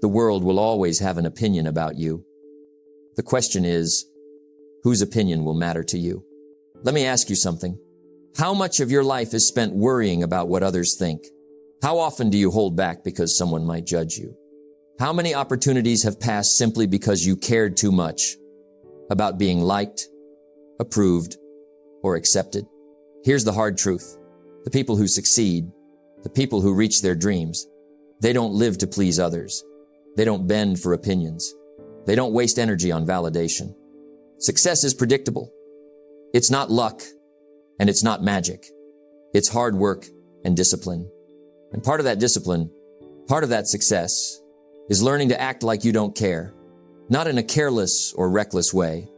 The world will always have an opinion about you. The question is, whose opinion will matter to you? Let me ask you something. How much of your life is spent worrying about what others think? How often do you hold back because someone might judge you? How many opportunities have passed simply because you cared too much about being liked, approved, or accepted? Here's the hard truth. The people who succeed, the people who reach their dreams, they don't live to please others. They don't bend for opinions. They don't waste energy on validation. Success is predictable. It's not luck, and it's not magic. It's hard work and discipline. And part of that discipline, part of that success, is learning to act like you don't care, not in a careless or reckless way,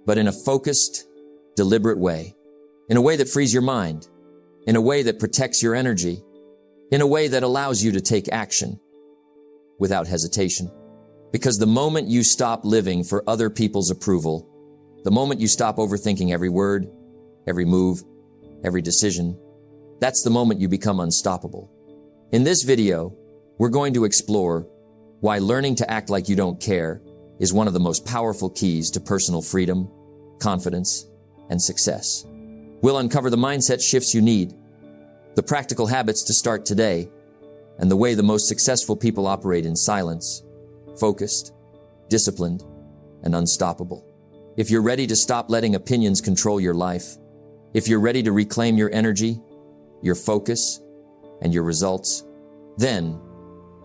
but in a focused, deliberate way, in a way that frees your mind, in a way that protects your energy, in a way that allows you to take action without hesitation. Because the moment you stop living for other people's approval, the moment you stop overthinking every word, every move, every decision, that's the moment you become unstoppable. In this video, we're going to explore why learning to act like you don't care is one of the most powerful keys to personal freedom, confidence, and success. We'll uncover the mindset shifts you need, the practical habits to start today, and the way the most successful people operate in silence, focused, disciplined, and unstoppable. If you're ready to stop letting opinions control your life, if you're ready to reclaim your energy, your focus, and your results, then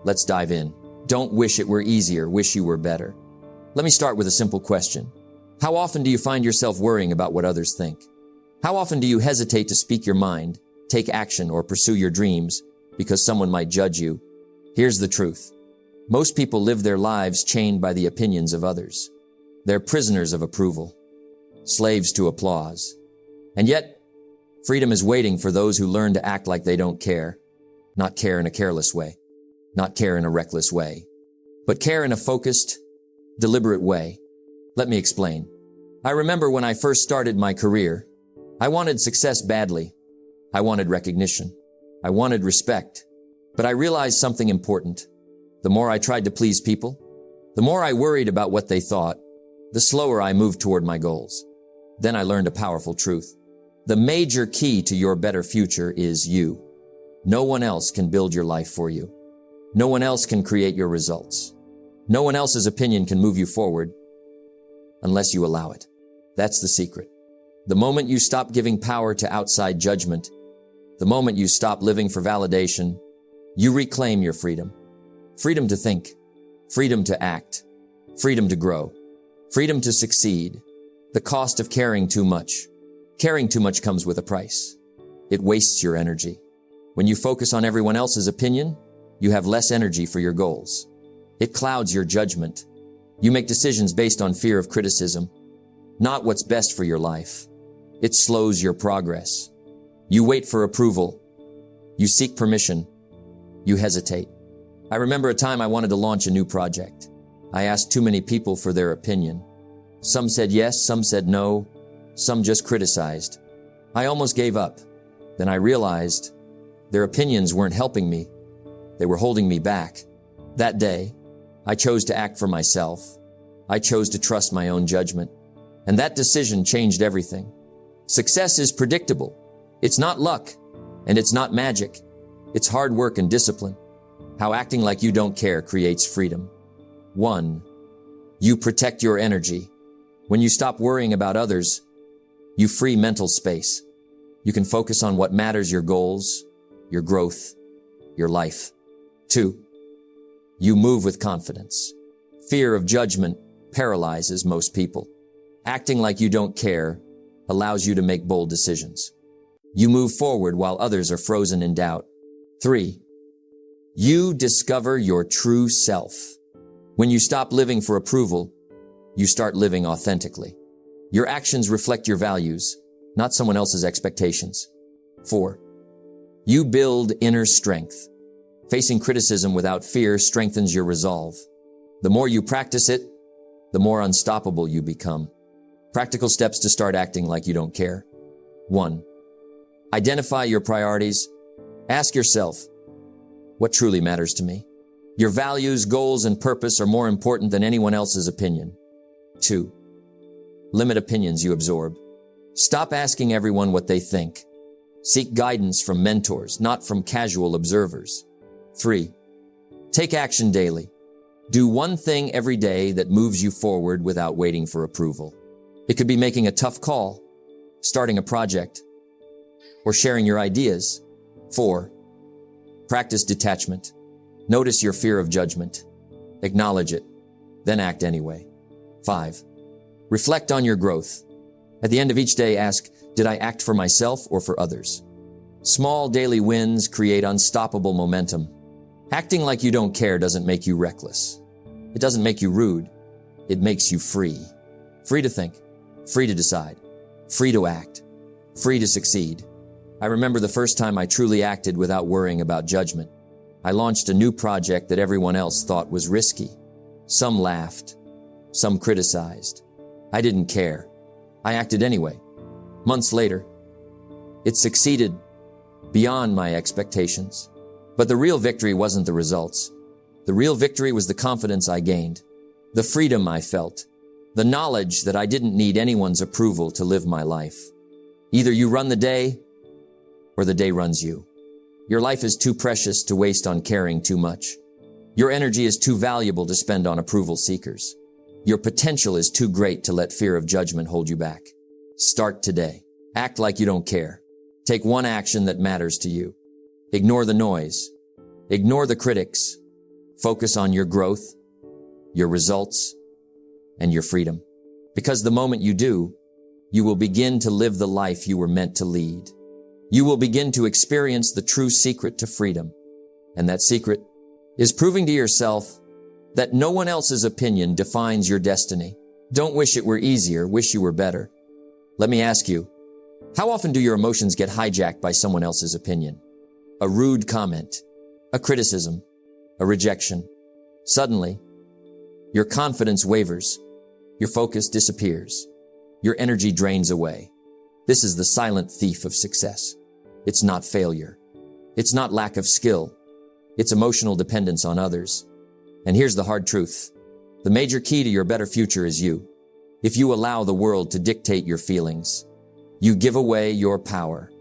let's dive in. Don't wish it were easier, wish you were better. Let me start with a simple question. How often do you find yourself worrying about what others think? How often do you hesitate to speak your mind, take action, or pursue your dreams because someone might judge you? Here's the truth. Most people live their lives chained by the opinions of others. They're prisoners of approval, slaves to applause. And yet, freedom is waiting for those who learn to act like they don't care, not care in a careless way, not care in a reckless way, but care in a focused, deliberate way. Let me explain. I remember when I first started my career, I wanted success badly. I wanted recognition. I wanted respect. But I realized something important. The more I tried to please people, the more I worried about what they thought, the slower I moved toward my goals. Then I learned a powerful truth. The major key to your better future is you. No one else can build your life for you. No one else can create your results. No one else's opinion can move you forward unless you allow it. That's the secret. The moment you stop giving power to outside judgment, the moment you stop living for validation, you reclaim your freedom. Freedom to think, freedom to act, freedom to grow, freedom to succeed. The cost of caring too much. Caring too much comes with a price. It wastes your energy. When you focus on everyone else's opinion, you have less energy for your goals. It clouds your judgment. You make decisions based on fear of criticism, not what's best for your life. It slows your progress. You wait for approval. You seek permission. You hesitate. I remember a time I wanted to launch a new project. I asked too many people for their opinion. Some said yes, some said no, some just criticized. I almost gave up. Then I realized their opinions weren't helping me. They were holding me back. That day, I chose to act for myself. I chose to trust my own judgment. And that decision changed everything. Success is predictable. It's not luck, and it's not magic. It's hard work and discipline. How acting like you don't care creates freedom. 1. You protect your energy. When you stop worrying about others, you free mental space. You can focus on what matters: your goals, your growth, your life. 2. You move with confidence. Fear of judgment paralyzes most people. Acting like you don't care allows you to make bold decisions. You move forward while others are frozen in doubt. 3. You discover your true self. When you stop living for approval, you start living authentically. Your actions reflect your values, not someone else's expectations. 4. You build inner strength. Facing criticism without fear strengthens your resolve. The more you practice it, the more unstoppable you become. Practical steps to start acting like you don't care. 1. Identify your priorities. Ask yourself, what truly matters to me? Your values, goals, and purpose are more important than anyone else's opinion. 2. Limit opinions you absorb. Stop asking everyone what they think. Seek guidance from mentors, not from casual observers. 3. Take action daily. Do one thing every day that moves you forward without waiting for approval. It could be making a tough call, starting a project, or sharing your ideas. 4. Practice detachment. Notice your fear of judgment. Acknowledge it, then act anyway. 5. Reflect on your growth. At the end of each day, ask, did I act for myself or for others? Small daily wins create unstoppable momentum. Acting like you don't care doesn't make you reckless. It doesn't make you rude. It makes you free. Free to think, free to decide, free to act, free to succeed. I remember the first time I truly acted without worrying about judgment. I launched a new project that everyone else thought was risky. Some laughed, some criticized. I didn't care. I acted anyway. Months later, it succeeded beyond my expectations. But the real victory wasn't the results. The real victory was the confidence I gained, the freedom I felt, the knowledge that I didn't need anyone's approval to live my life. Either you run the day or the day runs you. Your life is too precious to waste on caring too much. Your energy is too valuable to spend on approval seekers. Your potential is too great to let fear of judgment hold you back. Start today. Act like you don't care. Take one action that matters to you. Ignore the noise. Ignore the critics. Focus on your growth, your results, and your freedom. Because the moment you do, you will begin to live the life you were meant to lead. You will begin to experience the true secret to freedom. And that secret is proving to yourself that no one else's opinion defines your destiny. Don't wish it were easier, wish you were better. Let me ask you, how often do your emotions get hijacked by someone else's opinion? A rude comment, a criticism, a rejection. Suddenly, your confidence wavers, your focus disappears, your energy drains away. This is the silent thief of success. It's not failure. It's not lack of skill. It's emotional dependence on others. And here's the hard truth. The major key to your better future is you. If you allow the world to dictate your feelings, you give away your power.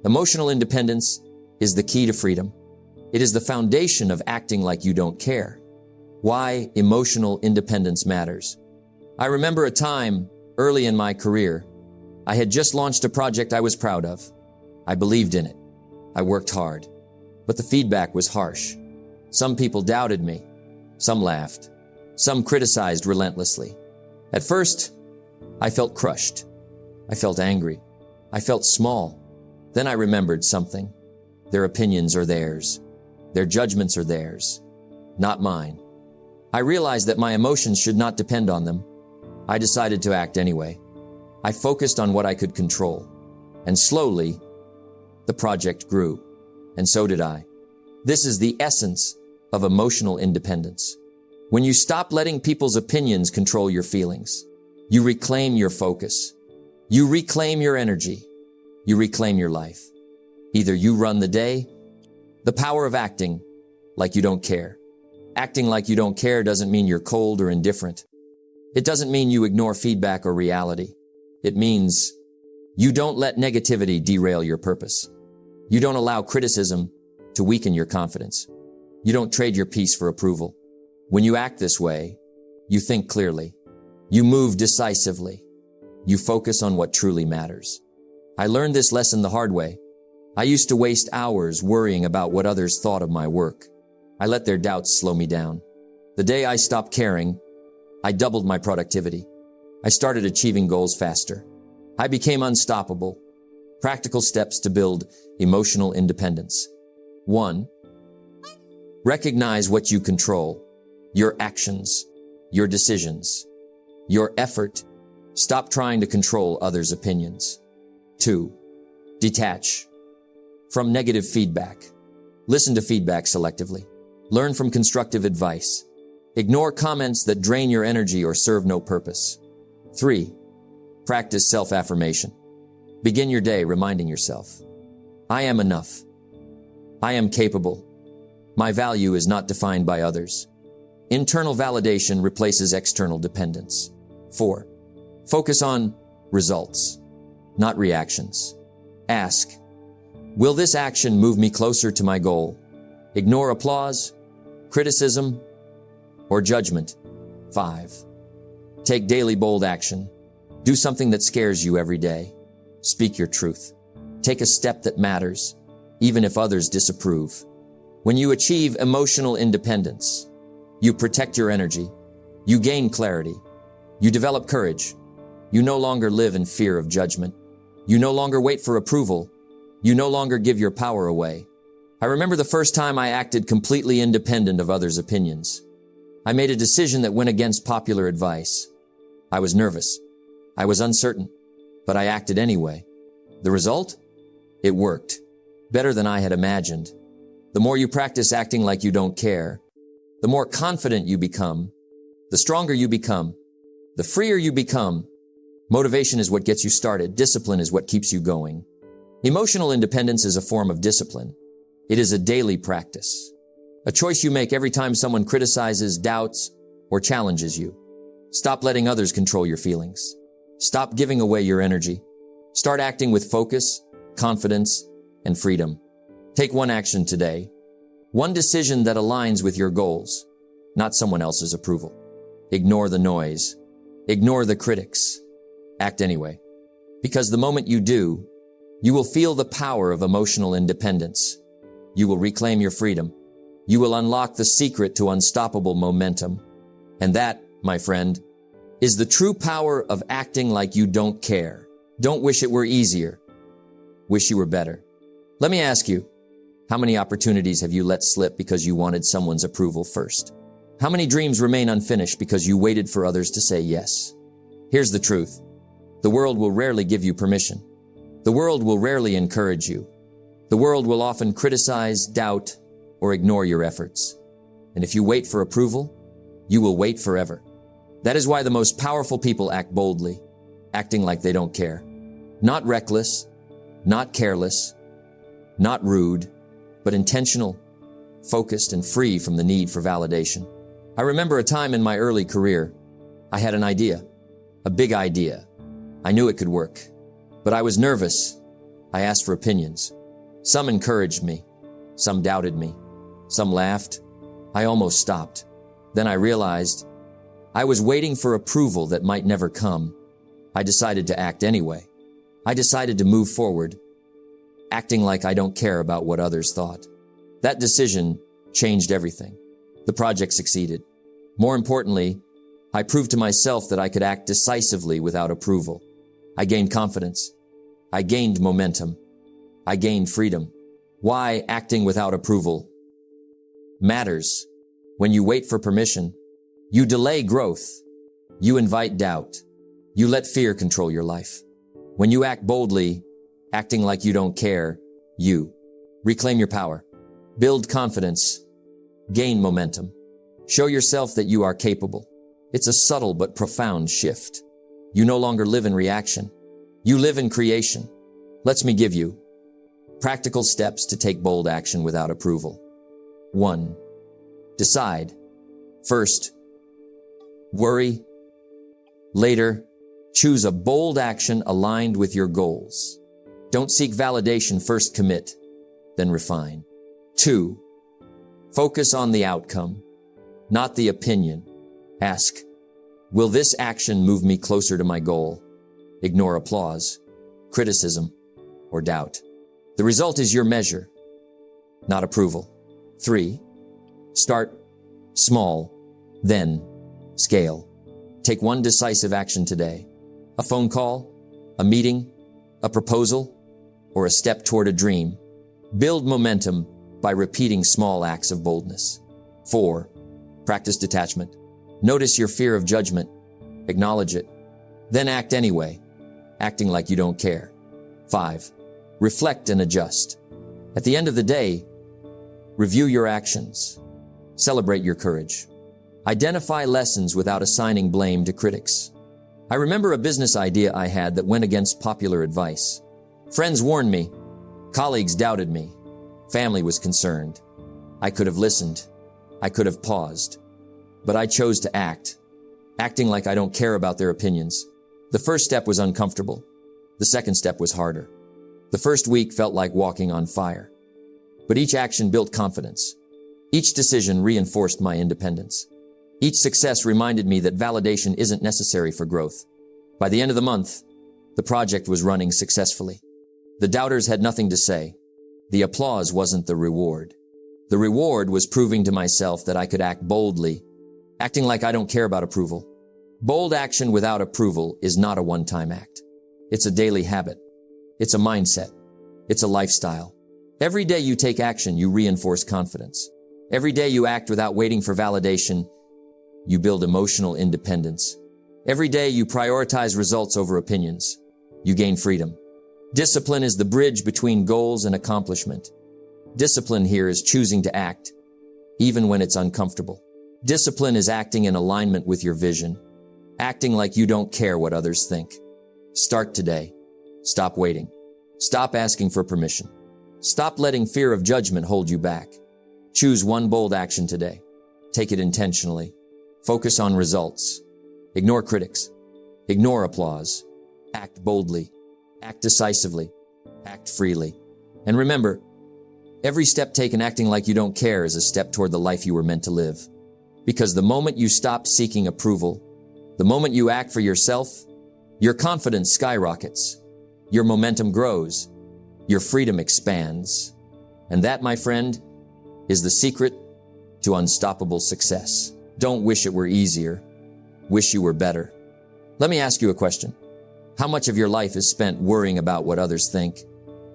Emotional independence is the key to freedom. It is the foundation of acting like you don't care. Why emotional independence matters. I remember a time early in my career. I had just launched a project I was proud of. I believed in it. I worked hard. But the feedback was harsh. Some people doubted me. Some laughed. Some criticized relentlessly. At first, I felt crushed. I felt angry. I felt small. Then I remembered something. Their opinions are theirs. Their judgments are theirs, not mine. I realized that my emotions should not depend on them. I decided to act anyway. I focused on what I could control. And slowly, the project grew. And so did I. This is the essence of emotional independence. When you stop letting people's opinions control your feelings, you reclaim your focus. You reclaim your energy. You reclaim your life. Either you run the day. The power of acting like you don't care. Acting like you don't care doesn't mean you're cold or indifferent. It doesn't mean you ignore feedback or reality. It means you don't let negativity derail your purpose. You don't allow criticism to weaken your confidence. You don't trade your peace for approval. When you act this way, you think clearly. You move decisively. You focus on what truly matters. I learned this lesson the hard way. I used to waste hours worrying about what others thought of my work. I let their doubts slow me down. The day I stopped caring, I doubled my productivity. I started achieving goals faster. I became unstoppable. Practical steps to build emotional independence. 1. Recognize what you control. Your actions, your decisions, your effort. Stop trying to control others' opinions. 2. Detach from negative feedback. Listen to feedback selectively. Learn from constructive advice. Ignore comments that drain your energy or serve no purpose. 3. Practice self-affirmation. Begin your day reminding yourself, I am enough. I am capable. My value is not defined by others. Internal validation replaces external dependence. 4. Focus on results, not reactions. Ask, will this action move me closer to my goal? Ignore applause, criticism, or judgment. 5. Take daily bold action. Do something that scares you every day. Speak your truth. Take a step that matters, even if others disapprove. When you achieve emotional independence, you protect your energy, you gain clarity, you develop courage, you no longer live in fear of judgment, you no longer wait for approval, you no longer give your power away. I remember the first time I acted completely independent of others' opinions. I made a decision that went against popular advice. I was nervous. I was uncertain, but I acted anyway. The result? It worked. Better than I had imagined. The more you practice acting like you don't care, the more confident you become, the stronger you become, the freer you become. Motivation is what gets you started. Discipline is what keeps you going. Emotional independence is a form of discipline. It is a daily practice, a choice you make every time someone criticizes, doubts, or challenges you. Stop letting others control your feelings. Stop giving away your energy. Start acting with focus, confidence, and freedom. Take one action today. One decision that aligns with your goals, not someone else's approval. Ignore the noise. Ignore the critics. Act anyway. Because the moment you do, you will feel the power of emotional independence. You will reclaim your freedom. You will unlock the secret to unstoppable momentum. And that, my friend, is the true power of acting like you don't care. Don't wish it were easier. Wish you were better. Let me ask you, how many opportunities have you let slip because you wanted someone's approval first? How many dreams remain unfinished because you waited for others to say yes? Here's the truth. The world will rarely give you permission. The world will rarely encourage you. The world will often criticize, doubt, or ignore your efforts. And if you wait for approval, you will wait forever. That is why the most powerful people act boldly, acting like they don't care. Not reckless, not careless, not rude, but intentional, focused, and free from the need for validation. I remember a time in my early career. I had an idea, a big idea. I knew it could work, but I was nervous. I asked for opinions. Some encouraged me. Some doubted me. Some laughed. I almost stopped. Then I realized I was waiting for approval that might never come. I decided to act anyway. I decided to move forward, acting like I don't care about what others thought. That decision changed everything. The project succeeded. More importantly, I proved to myself that I could act decisively without approval. I gained confidence. I gained momentum. I gained freedom. Why acting without approval matters. When you wait for permission, you delay growth. You invite doubt. You let fear control your life. When you act boldly, acting like you don't care, you reclaim your power, build confidence, gain momentum, show yourself that you are capable. It's a subtle but profound shift. You no longer live in reaction. You live in creation. Let me give you practical steps to take bold action without approval. 1. Decide. First, worry. Later, choose a bold action aligned with your goals. Don't seek validation. First commit, then refine. 2. Focus on the outcome, not the opinion. Ask, will this action move me closer to my goal? Ignore applause, criticism, or doubt. The result is your measure, not approval. 3. Start small, then scale. Take one decisive action today. A phone call, a meeting, a proposal, or a step toward a dream. Build momentum by repeating small acts of boldness. 4. Practice detachment. Notice your fear of judgment. Acknowledge it. Then act anyway, acting like you don't care. 5. Reflect and adjust. At the end of the day, review your actions. Celebrate your courage. Identify lessons without assigning blame to critics. I remember a business idea I had that went against popular advice. Friends warned me. Colleagues doubted me. Family was concerned. I could have listened. I could have paused. But I chose to act, acting like I don't care about their opinions. The first step was uncomfortable. The second step was harder. The first week felt like walking on fire. But each action built confidence. Each decision reinforced my independence. Each success reminded me that validation isn't necessary for growth. By the end of the month, the project was running successfully. The doubters had nothing to say. The applause wasn't the reward. The reward was proving to myself that I could act boldly, acting like I don't care about approval. Bold action without approval is not a one-time act. It's a daily habit. It's a mindset. It's a lifestyle. Every day you take action, you reinforce confidence. Every day you act without waiting for validation, you build emotional independence. Every day you prioritize results over opinions, you gain freedom. Discipline is the bridge between goals and accomplishment. Discipline here is choosing to act, even when it's uncomfortable. Discipline is acting in alignment with your vision, acting like you don't care what others think. Start today. Stop waiting. Stop asking for permission. Stop letting fear of judgment hold you back. Choose one bold action today. Take it intentionally. Focus on results. Ignore critics. Ignore applause. Act boldly. Act decisively. Act freely. And remember, every step taken acting like you don't care is a step toward the life you were meant to live. Because the moment you stop seeking approval, the moment you act for yourself, your confidence skyrockets. Your momentum grows. Your freedom expands. And that, my friend, is the secret to unstoppable success. Don't wish it were easier. Wish you were better. Let me ask you a question. How much of your life is spent worrying about what others think?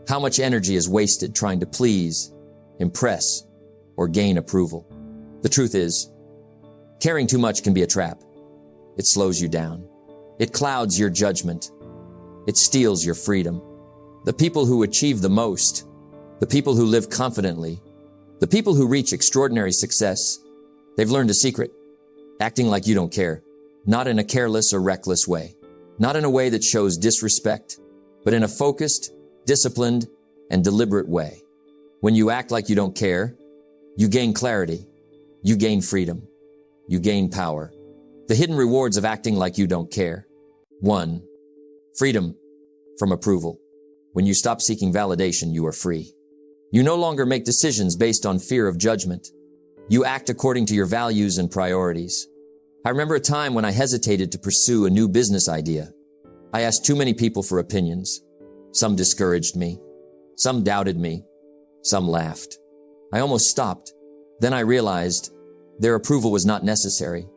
How much energy is wasted trying to please, impress, or gain approval? The truth is, caring too much can be a trap. It slows you down. It clouds your judgment. It steals your freedom. The people who achieve the most, the people who live confidently, the people who reach extraordinary success, they've learned a secret. Acting like you don't care. Not in a careless or reckless way. Not in a way that shows disrespect, but in a focused, disciplined, and deliberate way. When you act like you don't care, you gain clarity. You gain freedom. You gain power. The hidden rewards of acting like you don't care. 1. Freedom from approval. When you stop seeking validation, you are free. You no longer make decisions based on fear of judgment. You act according to your values and priorities. I remember a time when I hesitated to pursue a new business idea. I asked too many people for opinions. Some discouraged me. Some doubted me. Some laughed. I almost stopped. Then I realized their approval was not necessary.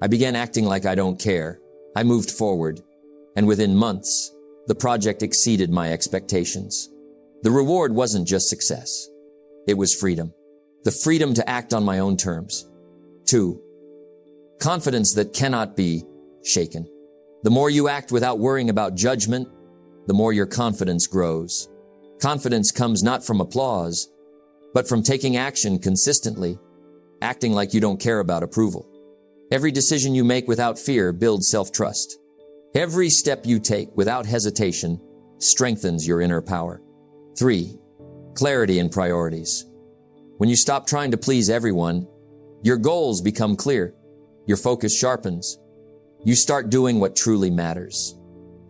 I began acting like I don't care. I moved forward. And within months, the project exceeded my expectations. The reward wasn't just success. It was freedom. The freedom to act on my own terms. 2. Confidence that cannot be shaken. The more you act without worrying about judgment, the more your confidence grows. Confidence comes not from applause, but from taking action consistently, acting like you don't care about approval. Every decision you make without fear builds self-trust. Every step you take without hesitation strengthens your inner power. 3. Clarity in priorities. When you stop trying to please everyone, your goals become clear. Your focus sharpens. You start doing what truly matters.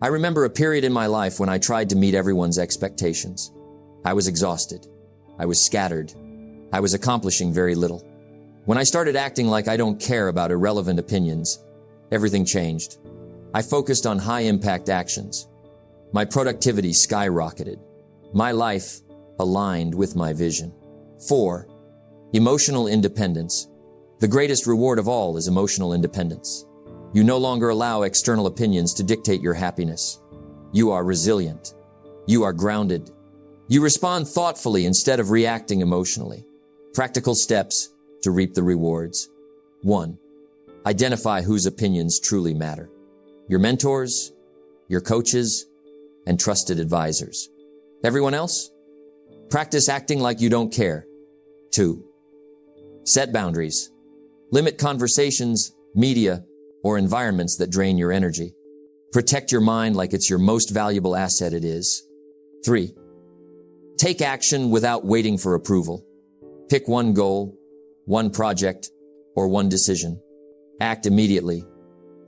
I remember a period in my life when I tried to meet everyone's expectations. I was exhausted. I was scattered. I was accomplishing very little. When I started acting like I don't care about irrelevant opinions, everything changed. I focused on high-impact actions. My productivity skyrocketed. My life aligned with my vision. 4. Emotional independence. The greatest reward of all is emotional independence. You no longer allow external opinions to dictate your happiness. You are resilient. You are grounded. You respond thoughtfully instead of reacting emotionally. Practical steps to reap the rewards. 1. Identify whose opinions truly matter. Your mentors, your coaches, and trusted advisors. Everyone else? Practice acting like you don't care. 2. Set boundaries. Limit conversations, media, or environments that drain your energy. Protect your mind like it's your most valuable asset it is. 3. Take action without waiting for approval. Pick one goal, one project, or one decision. Act immediately,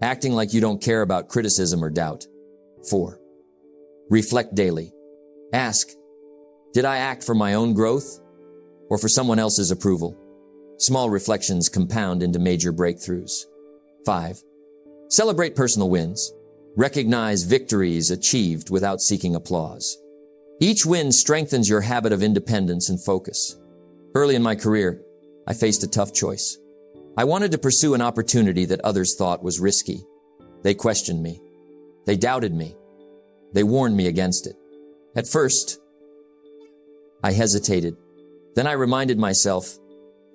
acting like you don't care about criticism or doubt. 4. Reflect daily. Ask, did I act for my own growth or for someone else's approval? Small reflections compound into major breakthroughs. 5. Celebrate personal wins. Recognize victories achieved without seeking applause. Each win strengthens your habit of independence and focus. Early in my career, I faced a tough choice. I wanted to pursue an opportunity that others thought was risky. They questioned me. They doubted me. They warned me against it. At first, I hesitated. Then I reminded myself,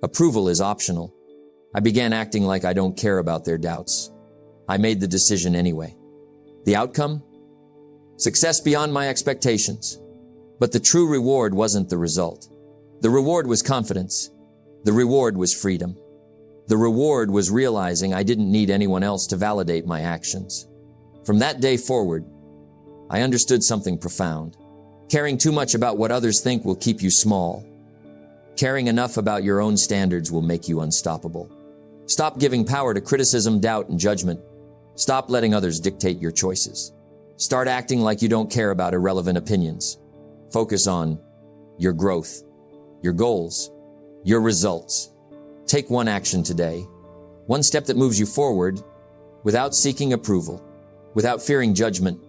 approval is optional. I began acting like I don't care about their doubts. I made the decision anyway. The outcome? Success beyond my expectations. But the true reward wasn't the result. The reward was confidence. The reward was freedom. The reward was realizing I didn't need anyone else to validate my actions. From that day forward, I understood something profound. Caring too much about what others think will keep you small. Caring enough about your own standards will make you unstoppable. Stop giving power to criticism, doubt, and judgment. Stop letting others dictate your choices. Start acting like you don't care about irrelevant opinions. Focus on your growth, your goals, your results. Take one action today, one step that moves you forward, without seeking approval, without fearing judgment.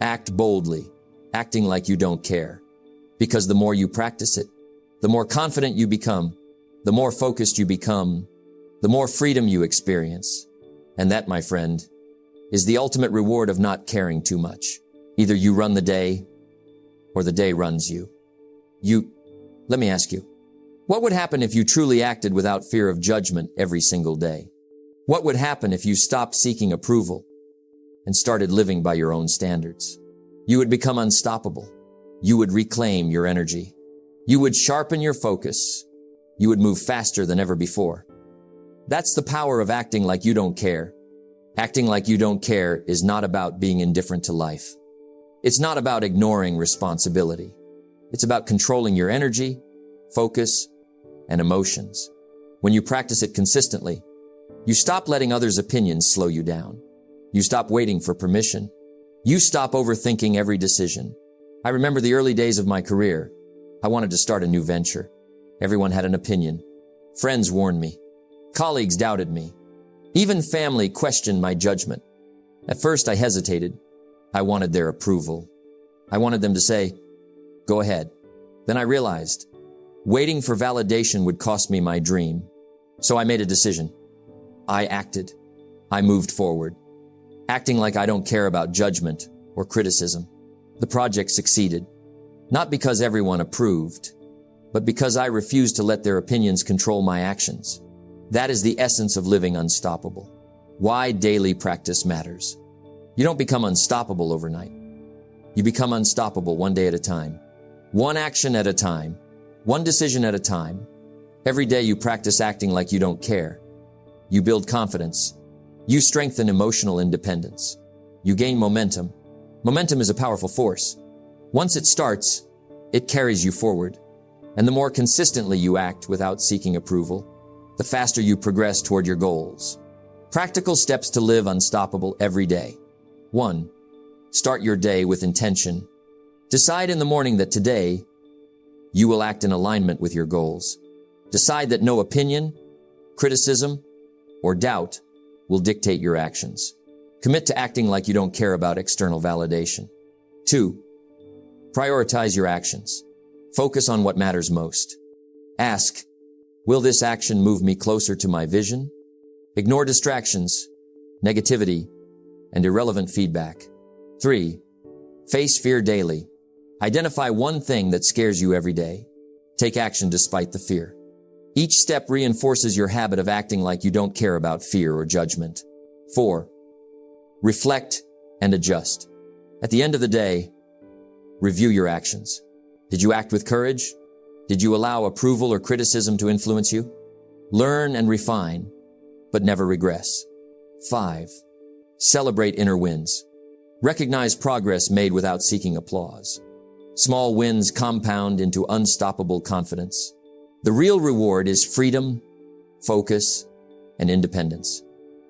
Act boldly, acting like you don't care. Because the more you practice it, the more confident you become, the more focused you become, the more freedom you experience. And that, my friend, is the ultimate reward of not caring too much. Either you run the day, or the day runs you. Let me ask you, what would happen if you truly acted without fear of judgment every single day? What would happen if you stopped seeking approval and started living by your own standards? You would become unstoppable. You would reclaim your energy. You would sharpen your focus. You would move faster than ever before. That's the power of acting like you don't care. Acting like you don't care is not about being indifferent to life. It's not about ignoring responsibility. It's about controlling your energy, focus, and emotions. When you practice it consistently, you stop letting others' opinions slow you down. You stop waiting for permission. You stop overthinking every decision. I remember the early days of my career. I wanted to start a new venture. Everyone had an opinion. Friends warned me. Colleagues doubted me. Even family questioned my judgment. At first, I hesitated. I wanted their approval. I wanted them to say, "Go ahead." Then I realized, waiting for validation would cost me my dream. So I made a decision. I acted. I moved forward, acting like I don't care about judgment or criticism. The project succeeded, not because everyone approved, but because I refused to let their opinions control my actions. That is the essence of living unstoppable. Why daily practice matters. You don't become unstoppable overnight. You become unstoppable one day at a time. One action at a time. One decision at a time. Every day you practice acting like you don't care. You build confidence. You strengthen emotional independence. You gain momentum. Momentum is a powerful force. Once it starts, it carries you forward. And the more consistently you act without seeking approval, the faster you progress toward your goals. Practical steps to live unstoppable every day. 1. Start your day with intention. Decide in the morning that today, you will act in alignment with your goals. Decide that no opinion, criticism, or doubt will dictate your actions. Commit to acting like you don't care about external validation. 2. Prioritize your actions. Focus on what matters most. Ask, will this action move me closer to my vision? Ignore distractions, negativity, and irrelevant feedback. 3. Face fear daily. Identify one thing that scares you every day. Take action despite the fear. Each step reinforces your habit of acting like you don't care about fear or judgment. 4. Reflect and adjust. At the end of the day, review your actions. Did you act with courage? Did you allow approval or criticism to influence you? Learn and refine, but never regress. 5. Celebrate inner wins. Recognize progress made without seeking applause. Small wins compound into unstoppable confidence. The real reward is freedom, focus, and independence.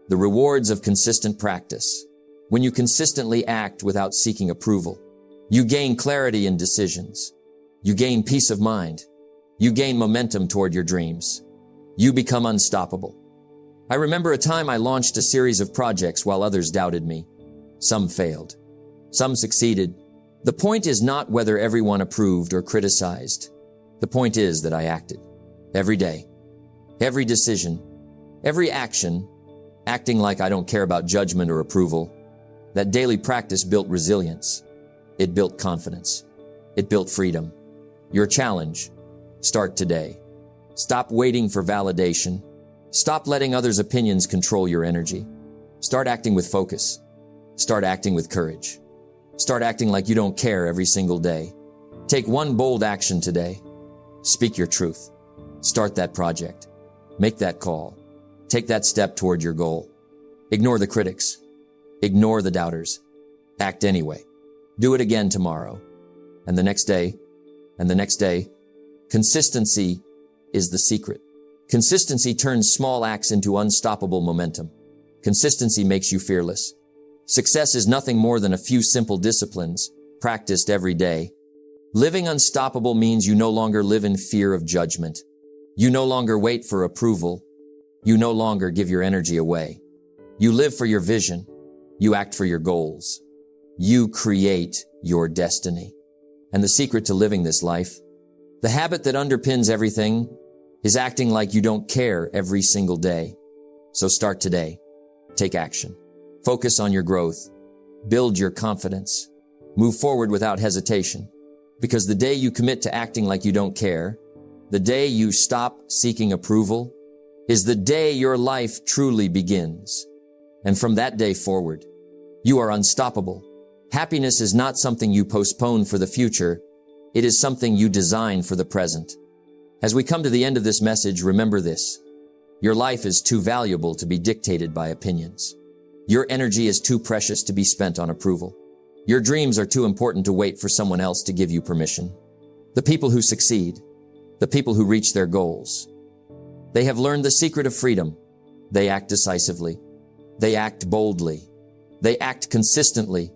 The rewards of consistent practice. When you consistently act without seeking approval, you gain clarity in decisions. You gain peace of mind. You gain momentum toward your dreams. You become unstoppable. I remember a time I launched a series of projects while others doubted me. Some failed. Some succeeded. The point is not whether everyone approved or criticized. The point is that I acted. Every day. Every decision. Every action. Acting like I don't care about judgment or approval. That daily practice built resilience. It built confidence. It built freedom. Your challenge. Start today. Stop waiting for validation. Stop letting others' opinions control your energy. Start acting with focus. Start acting with courage. Start acting like you don't care every single day. Take one bold action today. Speak your truth. Start that project. Make that call. Take that step toward your goal. Ignore the critics. Ignore the doubters. Act anyway. Do it again tomorrow. And the next day. And the next day. Consistency is the secret. Consistency turns small acts into unstoppable momentum. Consistency makes you fearless. Success is nothing more than a few simple disciplines, practiced every day. Living unstoppable means you no longer live in fear of judgment. You no longer wait for approval. You no longer give your energy away. You live for your vision. You act for your goals. You create your destiny. And the secret to living this life, the habit that underpins everything, is acting like you don't care every single day. So start today. Take action. Focus on your growth. Build your confidence. Move forward without hesitation. Because the day you commit to acting like you don't care, the day you stop seeking approval, is the day your life truly begins. And from that day forward, you are unstoppable. Happiness is not something you postpone for the future. It is something you design for the present. As we come to the end of this message, remember this. Your life is too valuable to be dictated by opinions. Your energy is too precious to be spent on approval. Your dreams are too important to wait for someone else to give you permission. The people who succeed, the people who reach their goals, they have learned the secret of freedom. They act decisively. They act boldly. They act consistently,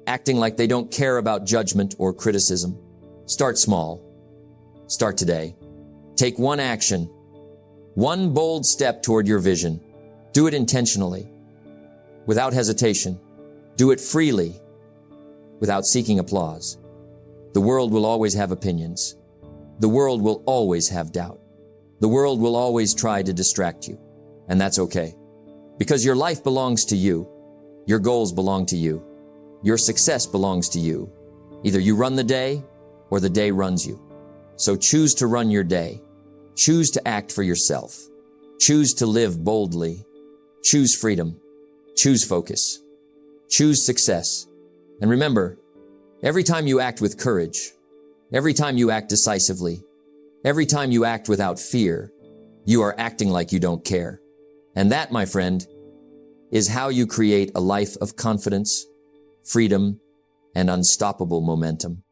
acting like they don't care about judgment or criticism. Start small. Start today. Take one action, one bold step toward your vision. Do it intentionally, without hesitation. Do it freely, without seeking applause. The world will always have opinions. The world will always have doubt. The world will always try to distract you, and that's okay. Because your life belongs to you. Your goals belong to you. Your success belongs to you. Either you run the day or the day runs you. So choose to run your day. Choose to act for yourself. Choose to live boldly. Choose freedom. Choose focus. Choose success. And remember, every time you act with courage, every time you act decisively, every time you act without fear, you are acting like you don't care. And that, my friend, is how you create a life of confidence, freedom, and unstoppable momentum.